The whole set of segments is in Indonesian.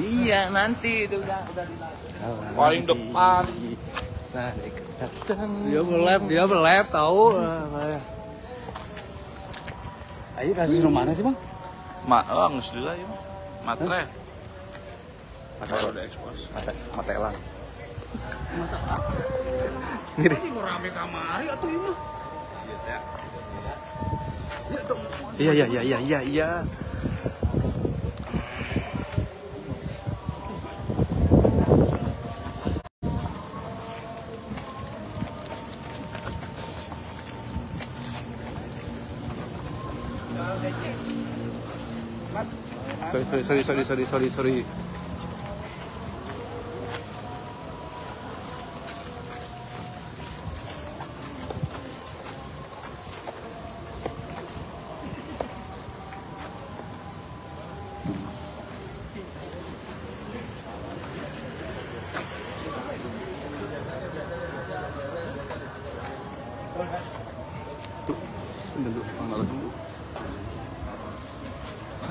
Iya, nanti itu udah dilatih. Paling depan. Nah, datang. Dia belep tahu. Ayo kasus mana sih, Bang? Nges dulu ya. Matre. Kalau udah ekspos. Mata elang. Ini mau rame kamari atau ini mah? Iya. Sorry.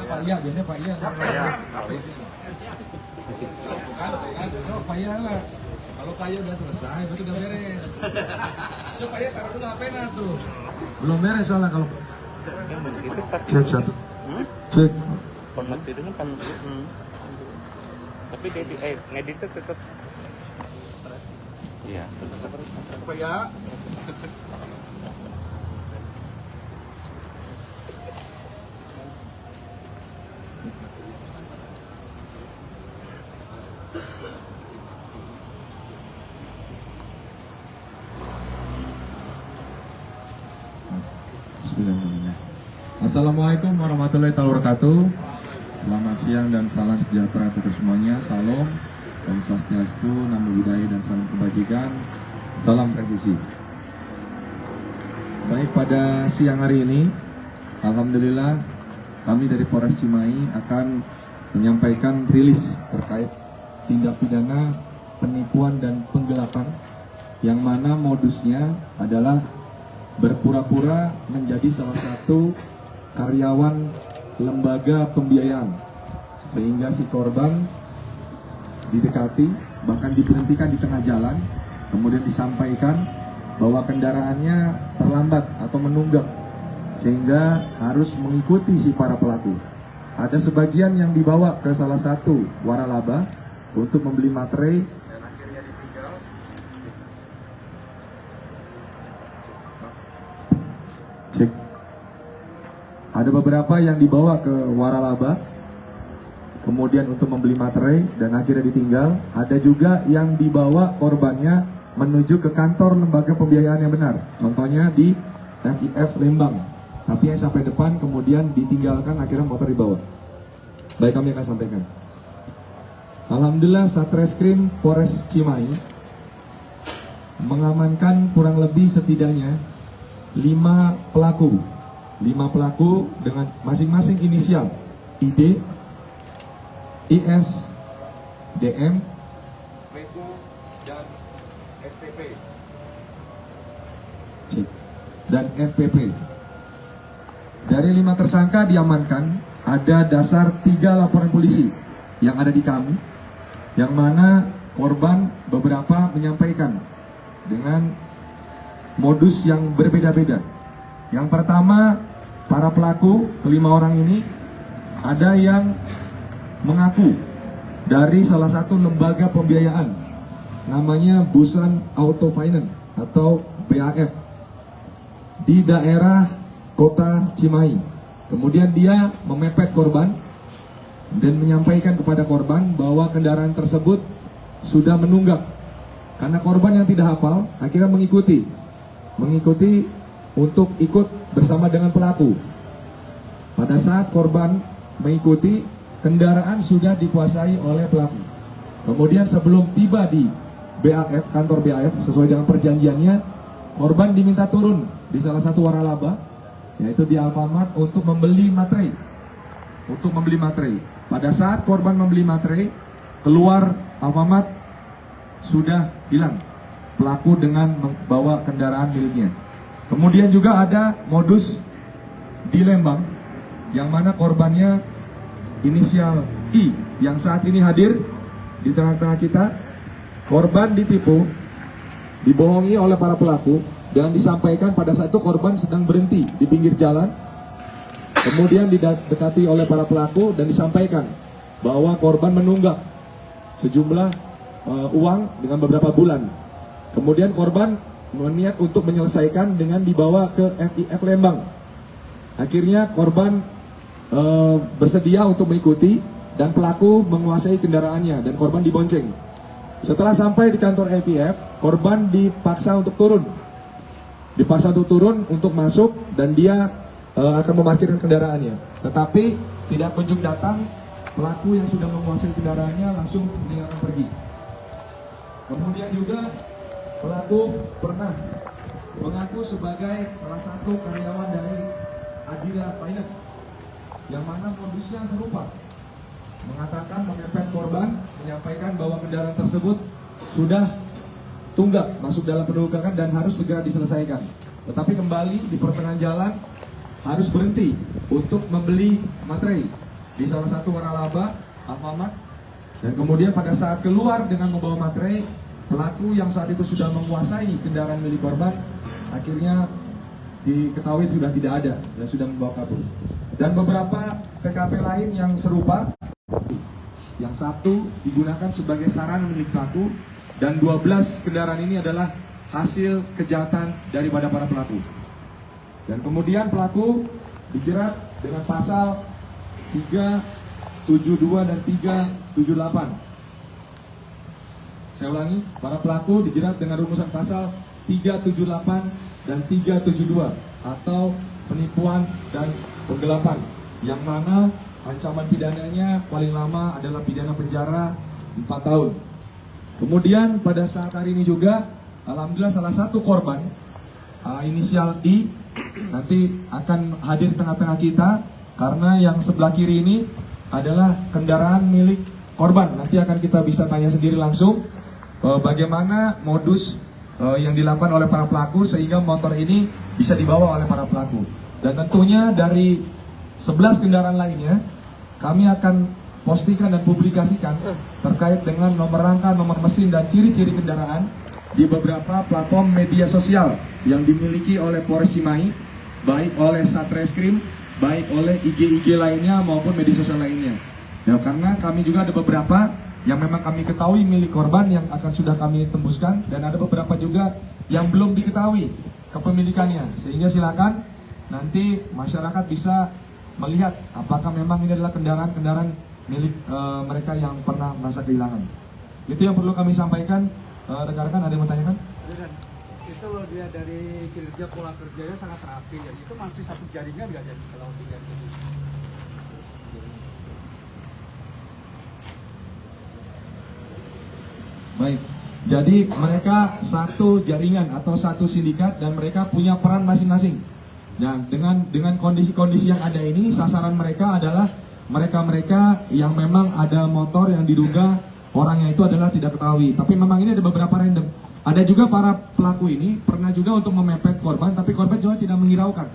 Pak Iya, biasanya Pak Iya. Pak Iya lah. Kalau Pak Iya udah selesai, berarti udah beres. Coba Pak Iya taruh dulu HP-nya tuh. Belum beres soalnya kalau. Cek satu. Cek. Format itu kan tapi dia ngeditnya tetap. Iya, tetap. Pak Iya. Bismillahirrahmanirrahim. Assalamualaikum warahmatullahi wabarakatuh. Selamat siang dan salam sejahtera untuk semuanya. Salam Om Swastiastu, Namo Buddhaya dan salam kebajikan. Salam presisi. Baik, pada siang hari ini, alhamdulillah kami dari Polres Cimahi akan menyampaikan rilis terkait tindak pidana penipuan dan penggelapan yang mana modusnya adalah berpura-pura menjadi salah satu karyawan lembaga pembiayaan sehingga si korban didekati, bahkan diberhentikan di tengah jalan, kemudian disampaikan bahwa kendaraannya terlambat atau menunggak sehingga harus mengikuti si para pelaku. Ada sebagian yang dibawa ke salah satu waralaba untuk membeli materai dan akhirnya ditinggal. Cek. Ada beberapa yang dibawa ke waralaba kemudian untuk membeli materai dan akhirnya ditinggal. Ada juga yang dibawa korbannya menuju ke kantor lembaga pembiayaan yang benar, contohnya di FIF Lembang, tapi yang sampai depan kemudian ditinggalkan, akhirnya motor dibawa. Baik, kami akan sampaikan. Alhamdulillah Satreskrim Polres Cimahi mengamankan kurang lebih setidaknya 5 pelaku dengan masing-masing inisial ID, IS, DM, PU, dan STP dan FPP. Dari 5 tersangka diamankan, ada dasar 3 laporan polisi yang ada di kami, yang mana korban beberapa menyampaikan dengan modus yang berbeda-beda. Yang pertama, para pelaku kelima orang ini ada yang mengaku dari salah satu lembaga pembiayaan namanya Busan Auto Finance atau BAF di daerah kota Cimahi. Kemudian dia memepet korban dan menyampaikan kepada korban bahwa kendaraan tersebut sudah menunggak. Karena korban yang tidak hafal akhirnya mengikuti untuk ikut bersama dengan pelaku. Pada saat korban mengikuti, kendaraan sudah dikuasai oleh pelaku. Kemudian sebelum tiba di BAF, kantor BAF, sesuai dengan perjanjiannya, korban diminta turun di salah satu waralaba, yaitu di Alfamart, untuk membeli materai. Pada saat korban membeli materai, keluar Alfamart, sudah hilang pelaku dengan membawa kendaraan miliknya. Kemudian juga ada modus di Lembang, yang mana korbannya inisial I yang saat ini hadir di tengah-tengah kita. Korban ditipu, dibohongi oleh para pelaku, dan disampaikan pada saat itu korban sedang berhenti di pinggir jalan. Kemudian didekati oleh para pelaku dan disampaikan bahwa korban menunggak sejumlah uang dengan beberapa bulan. Kemudian korban berniat untuk menyelesaikan dengan dibawa ke FIF Lembang. Akhirnya korban bersedia untuk mengikuti dan pelaku menguasai kendaraannya dan korban dibonceng. Setelah sampai di kantor FIF, korban dipaksa untuk turun. Dipaksa untuk turun untuk masuk dan dia akan memarkirkan kendaraannya. Tetapi tidak kunjung datang, pelaku yang sudah menguasai kendaraannya langsung meninggalkan pergi. Kemudian juga pelaku pernah mengaku sebagai salah satu karyawan dari Adira Finance, yang mana modusnya serupa, mengatakan memepet korban, menyampaikan bahwa kendaraan tersebut sudah tunggak masuk dalam penunggakan dan harus segera diselesaikan. Tetapi kembali di pertengahan jalan harus berhenti untuk membeli materai di salah satu waralaba Alfamart, dan kemudian pada saat keluar dengan membawa materai, pelaku yang saat itu sudah menguasai kendaraan milik korban akhirnya diketahui sudah tidak ada dan sudah membawa kabur. Dan beberapa TKP lain yang serupa, yang satu digunakan sebagai sarana milik pelaku dan 12 kendaraan ini adalah hasil kejahatan daripada para pelaku. Dan kemudian pelaku dijerat dengan pasal 372 dan 378. Saya ulangi, para pelaku dijerat dengan rumusan pasal 378 dan 372 atau penipuan dan penggelapan, yang mana ancaman pidananya paling lama adalah pidana penjara 4 tahun. Kemudian pada saat hari ini juga, alhamdulillah salah satu korban inisial I nanti akan hadir di tengah-tengah kita, karena yang sebelah kiri ini adalah kendaraan milik korban. Nanti akan kita bisa tanya sendiri langsung bagaimana modus yang dilakukan oleh para pelaku sehingga motor ini bisa dibawa oleh para pelaku. Dan tentunya dari 11 kendaraan lainnya kami akan postingkan dan publikasikan terkait dengan nomor rangka, nomor mesin, dan ciri-ciri kendaraan di beberapa platform media sosial yang dimiliki oleh Polres Cimahi, baik oleh Satreskrim, baik oleh IG lainnya maupun media sosial lainnya. Ya, karena kami juga ada beberapa yang memang kami ketahui milik korban yang akan sudah kami tembuskan, dan ada beberapa juga yang belum diketahui kepemilikannya. Sehingga silakan nanti masyarakat bisa melihat apakah memang ini adalah kendaraan-kendaraan milik mereka yang pernah merasa kehilangan. Itu yang perlu kami sampaikan. Rekan-rekan ada yang bertanyakan? Itu dia dari kinerja pola kerjanya sangat rapi, ya. Itu masih satu jaringan nggak jadi kalau tiga ini? Baik, jadi mereka satu jaringan atau satu sindikat dan mereka punya peran masing-masing. Dan dengan kondisi-kondisi yang ada ini, sasaran mereka adalah mereka-mereka yang memang ada motor yang diduga orangnya itu adalah tidak ketahui. Tapi memang ini ada beberapa random. Ada juga para pelaku ini pernah juga untuk memepet korban, tapi korban juga tidak menghiraukan.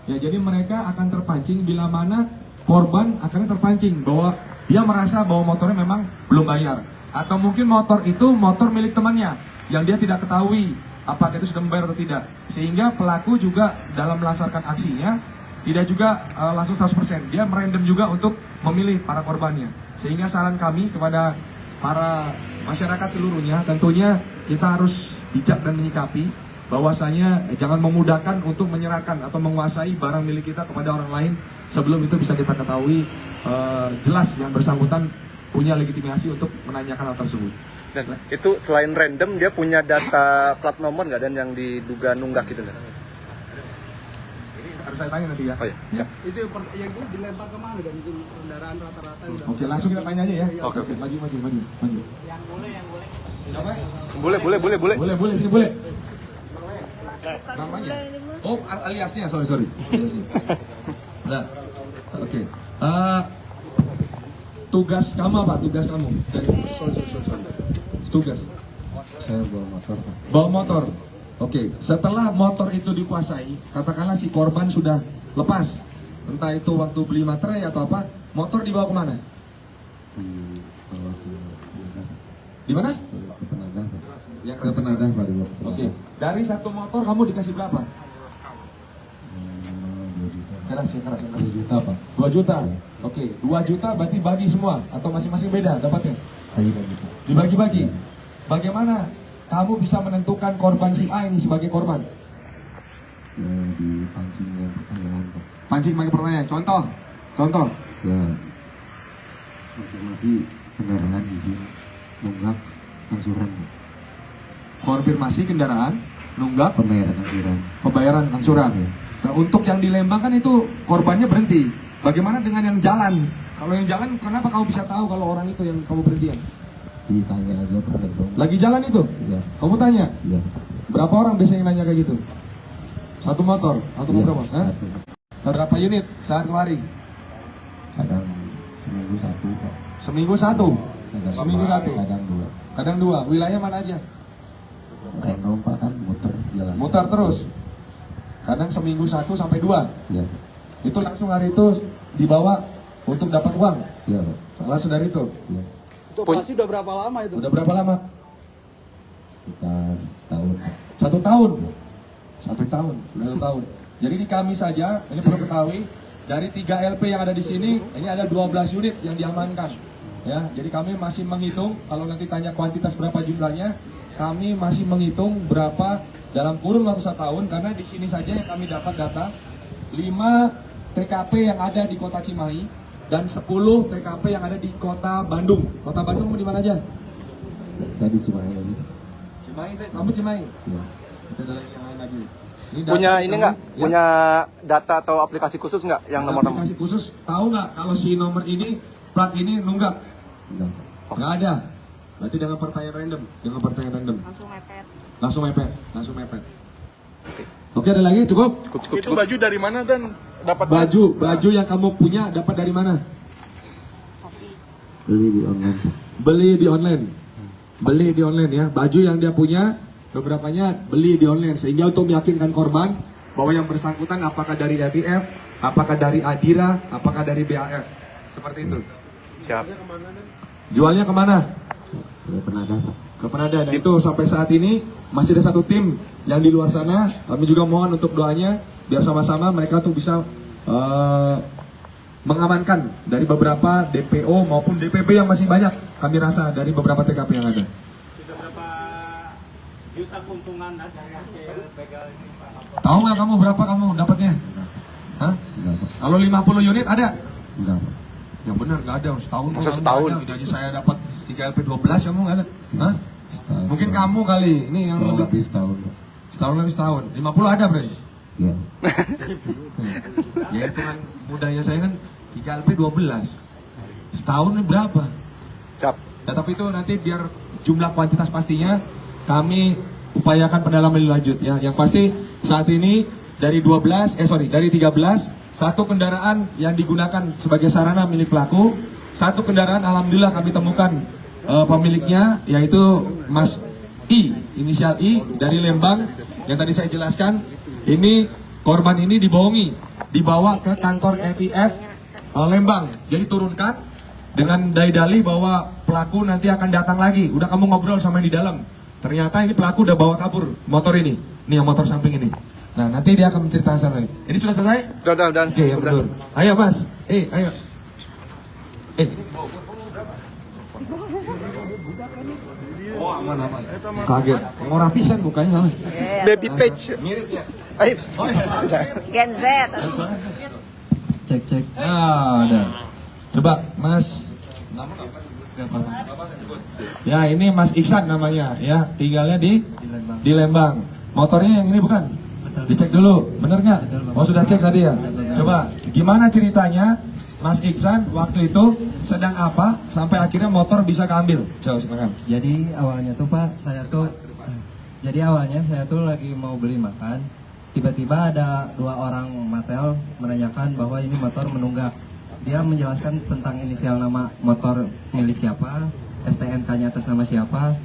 Ya, jadi mereka akan terpancing bila mana korban akhirnya terpancing bahwa dia merasa bahwa motornya memang belum bayar. Atau mungkin motor itu motor milik temannya yang dia tidak ketahui apakah itu sudah membayar atau tidak. Sehingga pelaku juga dalam melaksanakan aksinya tidak juga langsung 100%. Dia merandom juga untuk memilih para korbannya. Sehingga saran kami kepada para masyarakat seluruhnya, tentunya kita harus bijak dan menyikapi bahwasanya jangan memudahkan untuk menyerahkan atau menguasai barang milik kita kepada orang lain sebelum itu bisa kita ketahui jelas yang bersangkutan punya legitimasi untuk menanyakan hal tersebut. Dan itu selain random, dia punya data plat nomor nggak, dan yang diduga nunggak gitu nggak? Ini harus saya tanya nanti ya. Oh iya, siap. Itu yang itu dilempar kemana dan itu kendaraan rata-rata udah. Oke, langsung kita tanya aja ya. Oke. Maju. Yang boleh. Siapa? Boleh. Sini boleh. Namanya? Oh, aliasnya, sorry. Aliasnya. Nah, oke. Tugas kamu apa? Tugas kamu? Sorry. Tugas. Saya bawa motor. Bawa motor. Oke. Setelah motor itu dikuasai, katakanlah si korban sudah lepas, entah itu waktu beli materai atau apa, motor dibawa kemana? dibawa ke Penadah. Di mana? Ke Penadah, Pak. Yang Ke Penadah, Pak. Oke. Dari satu motor kamu dikasih berapa? 2 juta. Keras. 2 juta, Pak. 2 juta. Oke, 2 juta berarti bagi semua atau masing-masing beda dapatnya? Bagi-bagi, Pak. Dibagi-bagi. Bagaimana kamu bisa menentukan korban si A ini sebagai korban? Dipancing dengan pertanyaan, Pak. Pancing pakai pertanyaan. Contoh. Ya, konfirmasi kendaraan izin nunggak angsuran, Pak. Konfirmasi kendaraan, nunggak, Pembayaran angsuran. pembayaran angsuran. Ya. Nah, untuk yang di Lembang kan itu korbannya berhenti. Bagaimana dengan yang jalan? Kalau yang jalan, kenapa kamu bisa tahu kalau orang itu yang kamu berhentian? Ditanya aja, Pak. Lagi jalan itu? Ya. Kamu tanya? Iya. Berapa orang biasanya nanya kayak gitu? Satu motor? Atau Iya, berapa? Hah? satu. Berapa unit saat lari? Kadang seminggu 1, Pak. Seminggu 1? Kadang Seminggu 1? Kadang 2. Kadang 2? Wilayah mana aja? Kayak kamu, Pak, kan muter jalan. Mutar terus? Kadang seminggu 1 sampai 2? Iya. Itu langsung hari itu dibawa untuk dapat uang? Iya, Pak. Langsung dari itu? Iya. Itu operasi udah berapa lama itu? Udah berapa lama? Sekitar setahun, Pak. 1 tahun? 1 tahun, sudah 1 tahun. Jadi di kami saja, ini perlu ketahui, dari 3 LP yang ada di sini, ini ada 12 unit yang diamankan. Ya, jadi kami masih menghitung, kalau nanti tanya kuantitas berapa jumlahnya, kami masih menghitung berapa dalam kurun waktu 1 tahun, karena di sini saja yang kami dapat data, 5 TKP yang ada di kota Cimahi, dan 10 TKP yang ada di kota Bandung. Kota Bandung di mana aja? Saya di Cimahi lagi. Cimahi, kamu Cimahi? Iya. Kita ada yang lain lagi. Ini Punya data ini kamu, nggak? ya. Punya data atau aplikasi khusus nggak yang nomor-nomor? Aplikasi khusus, tahu nggak kalau si nomor ini, plat ini nunggak? Enggak. Nggak ada. Berarti dengan pertanyaan random, langsung mepet. Oke, ada lagi? Cukup? Itu baju dari mana dan dapat Baju yang kamu punya dapat dari mana? Beli di online, Pak. Beli di online ya. Baju yang dia punya, beberapanya beli di online, sehingga untuk meyakinkan korban bahwa yang bersangkutan apakah dari FIF, apakah dari Adira, apakah dari BAF. Seperti itu. Siap. Jualnya kemana? Ke Penadah, Pak. Ke Penadah. Dan itu sampai saat ini masih ada 1 tim yang di luar sana. Kami juga mohon untuk doanya biar sama-sama mereka tuh bisa mengamankan dari beberapa DPO maupun DPP yang masih banyak kami rasa dari beberapa TKP yang ada. Sudah berapa juta keuntungan dari hasil begal ini, Pak? Tahu nggak kamu berapa kamu dapatnya? Hah? Enggak, Pak. Kalau 50 unit ada? Enggak, Pak. Yang benar nggak ada, setahun. Masa nggak setahun? ada. Ini aja saya dapat 3 LP 12 kamu nggak ada? Hah? Setahun, Mungkin Pak. kamu kali ini yang Setahun lebih setahun, Pak. setahun lebih setahun. 50 ada berarti? Iya. Ya itu kan mudahnya saya kan 3 LP 12. Setahun ini berapa? Siap. Ya, tapi itu nanti biar jumlah kuantitas pastinya kami upayakan pendalaman lebih lanjut ya. Yang pasti saat ini dari 13 satu kendaraan yang digunakan sebagai sarana milik pelaku, satu kendaraan alhamdulillah kami temukan pemiliknya yaitu Mas I, inisial I dari Lembang yang tadi saya jelaskan. Ini korban ini dibohongi, dibawa ke kantor FIF Lembang. Jadi turunkan dengan dalih bahwa pelaku nanti akan datang lagi. Udah kamu ngobrol sama yang di dalam. Ternyata ini pelaku udah bawa kabur motor ini. Nih yang motor samping ini. Nah nanti dia akan menceritakan sama ini. Ini sudah selesai? Udah. Oke, yang mundur. Ayo Mas. Ayo. Oh aman. Kaget. Ngorah pisan mukanya salah. Baby page. Mirip ya. Ayo. Oh iya. Gen Z. Cek. Nah, udah. Coba Mas. Ya ini Mas Iksan namanya ya, tinggalnya di Lembang. Motornya yang ini bukan? Dicek dulu, bener nggak? Oh sudah cek tadi ya. Coba gimana ceritanya Mas Iksan waktu itu sedang apa sampai akhirnya motor bisa keambil? Coba silakan. Jadi awalnya saya tuh lagi mau beli makan. Tiba-tiba ada 2 orang Matel menanyakan bahwa ini motor menunggak. Dia menjelaskan tentang inisial nama motor milik siapa, STNK-nya atas nama siapa.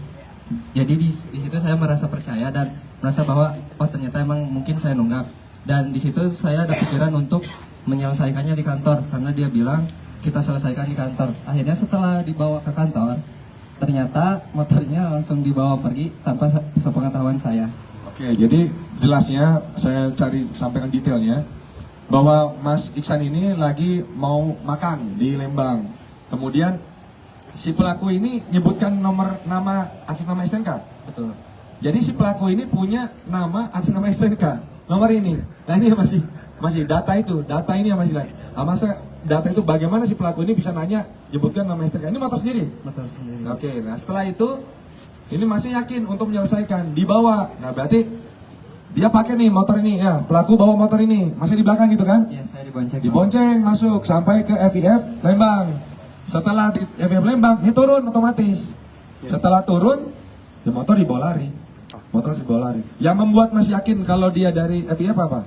Jadi di situ saya merasa percaya dan merasa bahwa oh ternyata emang mungkin saya nunggak. Dan di situ saya ada pikiran untuk menyelesaikannya di kantor karena dia bilang kita selesaikan di kantor. Akhirnya setelah dibawa ke kantor, ternyata motornya langsung dibawa pergi tanpa sepengetahuan saya. Oke, jadi jelasnya saya cari sampaikan detailnya bahwa Mas Iksan ini lagi mau makan di Lembang. Kemudian si pelaku ini nyebutkan nama atas nama STNK. Betul. Jadi si pelaku ini punya nama atas nama STNK, nomor ini. Nah ini masih data ini yang masih lain. Nah, masa data itu bagaimana si pelaku ini bisa nanya nyebutkan nama STNK? Ini motor sendiri. Motor sendiri. Oke, nah setelah itu ini masih yakin untuk menyelesaikan, dibawa. Nah berarti dia pakai nih motor ini ya, pelaku bawa motor ini masih di belakang gitu kan? Iya, saya dibonceng. Dibonceng masuk sampai ke FIF Lembang. Setelah di FIF Lembang, ini turun otomatis. Setelah turun, ya motor dibawa lari. Motor dibawa lari. Yang membuat Mas yakin kalau dia dari FIF apa?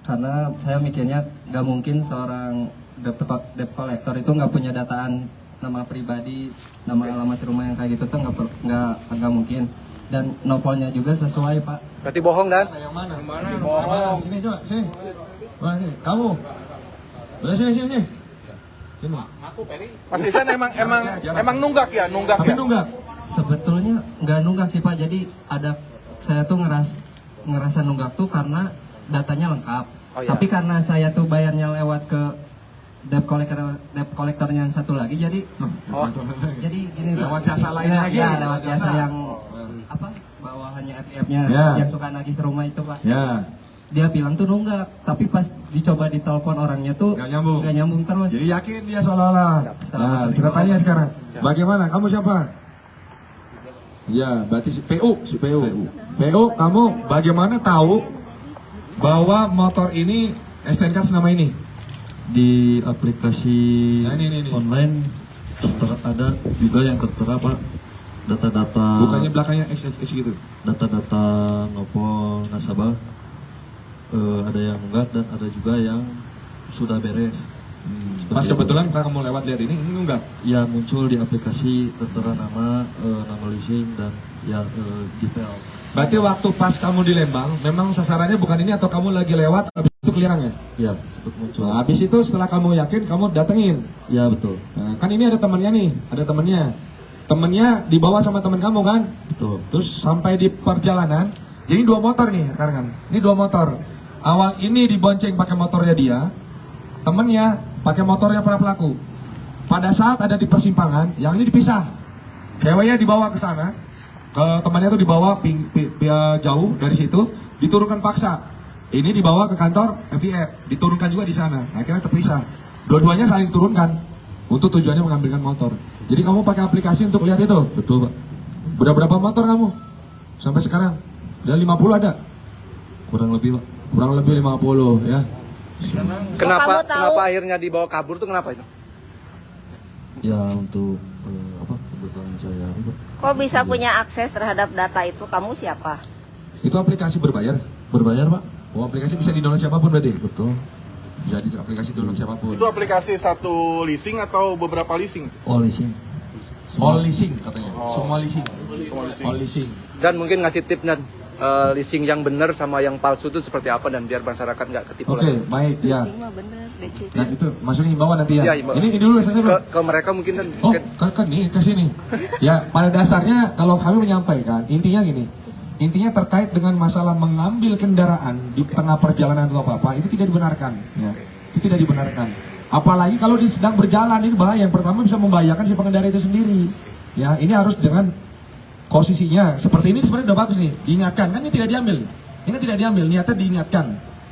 Karena saya mikirnya nggak mungkin seorang debt collector itu nggak punya dataan nama pribadi, nama alamat rumah yang kayak gitu tuh nggak mungkin. Dan nopolnya juga sesuai, Pak. Berarti bohong dan? Yang mana? Yang mana? Sini coba, sini. Mana sini? Kamu. Udah sini. Sini. Mas Iksan emang nunggak ya, nunggak Tapi ya. nunggak. Sebetulnya nggak nunggak sih, Pak. Jadi saya tuh ngerasa nunggak tuh karena datanya lengkap. Oh, iya. Tapi karena saya tuh bayarnya lewat ke debt collectornya yang satu lagi, jadi jadi gini, Pak. Lewat jasa lain Ya, lagi. ya, lewat jasa yang apa? Bawahannya FIF-nya Ya. yang suka nagih ke rumah itu, Pak. Ya. Dia bilang tuh nunggak, tapi pas dicoba ditelepon orangnya tuh Nggak nyambung. nggak nyambung terus. Jadi yakin dia seolah-olah. Setelah Nah, motor kita dibawa. tanya sekarang. Bagaimana? Kamu siapa? Ya, berarti si PU. PU, kamu bagaimana tahu bahwa motor ini STNK atas nama ini? Di aplikasi Nah, ini. online ada juga yang tertera Pak, data-data Bukannya belakangnya XXX gitu. data-data nopol nasabah, ada yang enggak dan ada juga yang sudah beres. Pas Seperti kebetulan kamu lewat lihat ini enggak? ya muncul di aplikasi tertera nama leasing dan ya detail. Berarti waktu pas kamu di Lembang, memang sasarannya bukan ini atau kamu lagi lewat habis itu kelihatan ya? Ya sempat muncul. Nah, habis itu setelah kamu yakin, kamu datengin. Ya betul, Nah, kan ini ada temennya nih, ada temennya. Temennya dibawa sama temen kamu kan? betul. Terus sampai di perjalanan, jadi 2 motor nih rekan. Ini 2 motor. Awal ini dibonceng pakai motornya dia, temennya pakai motornya para pelaku. Pada saat ada di persimpangan, yang ini dipisah. Ceweknya dibawa ke sana, ke temannya tuh dibawa jauh dari situ, diturunkan paksa. Ini dibawa ke kantor FIF, diturunkan juga di sana. Akhirnya terpisah. Dua-duanya saling turunkan untuk tujuannya mengambilkan motor. Jadi kamu pakai aplikasi untuk lihat itu. Betul Pak. Udah berapa motor kamu? Sampai sekarang? Udah 50 ada? Kurang lebih Pak. Kurang lebih 50 ya. Kenapa Kamu tahu- akhirnya dibawa kabur tuh kenapa itu? Ya untuk kebutuhan saya Pak. Kok bisa punya akses terhadap data itu? Kamu siapa? Itu aplikasi berbayar? Berbayar Pak? Oh, aplikasi bisa di-download siapapun berarti? Betul. Bisa di aplikasi download siapapun. Itu aplikasi satu leasing atau beberapa leasing? Oh leasing. All leasing katanya. Oh. Semua leasing. Semua leasing. All leasing. Dan mungkin ngasih tip dan leasing yang benar sama yang palsu itu seperti apa dan biar masyarakat nggak ketipu Oke, lagi. baik ya. Leasing mah bener, DC. Nah, itu maksudnya himbauan nanti ya. Iya, himbauan. Ini dulu saya Ke mereka mungkin kan Oh, kan nih ke sini. Ya, pada dasarnya kalau kami menyampaikan, intinya gini. Intinya terkait dengan masalah mengambil kendaraan di tengah perjalanan atau apa-apa, itu tidak dibenarkan. Ya. Itu tidak dibenarkan. Apalagi kalau sedang berjalan, ini bahaya. Yang pertama bisa membahayakan si pengendara itu sendiri. Ya, ini harus dengan posisinya. Seperti ini sebenarnya udah bagus nih. Diingatkan, kan ini tidak diambil. Ini kan tidak diambil, niatnya diingatkan.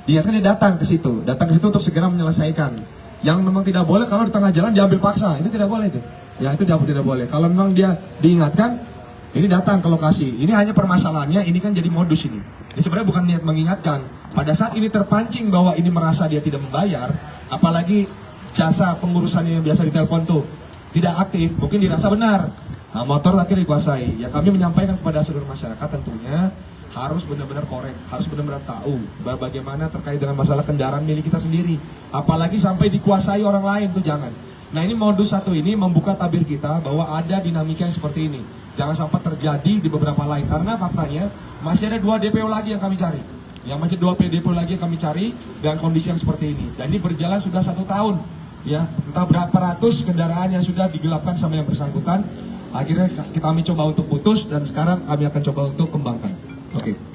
Diingatkan dia datang ke situ. Datang ke situ untuk segera menyelesaikan. Yang memang tidak boleh kalau di tengah jalan diambil paksa. Itu tidak boleh itu. Ya, itu tidak boleh. Kalau memang dia diingatkan, ini datang ke lokasi. Ini hanya permasalahannya, ini kan jadi modus ini. Ini sebenarnya bukan niat mengingatkan. Pada saat ini terpancing bahwa ini merasa dia tidak membayar, apalagi jasa pengurusannya yang biasa ditelepon tuh tidak aktif, mungkin dirasa benar. Nah, motor akhirnya dikuasai. Ya kami menyampaikan kepada seluruh masyarakat tentunya harus benar-benar korek, harus benar-benar tahu bagaimana terkait dengan masalah kendaraan milik kita sendiri. Apalagi sampai dikuasai orang lain tuh jangan. Nah ini modus satu ini membuka tabir kita bahwa ada dinamika yang seperti ini. Jangan sampai terjadi di beberapa lain. Karena faktanya masih ada 2 DPO lagi yang kami cari. Yang masih 2 DPO lagi yang kami cari dengan kondisi yang seperti ini. Dan ini berjalan sudah 1 tahun. ya, entah berapa ratus kendaraan yang sudah digelapkan sama yang bersangkutan. Akhirnya kami coba untuk putus dan sekarang kami akan coba untuk kembangkan. Oke.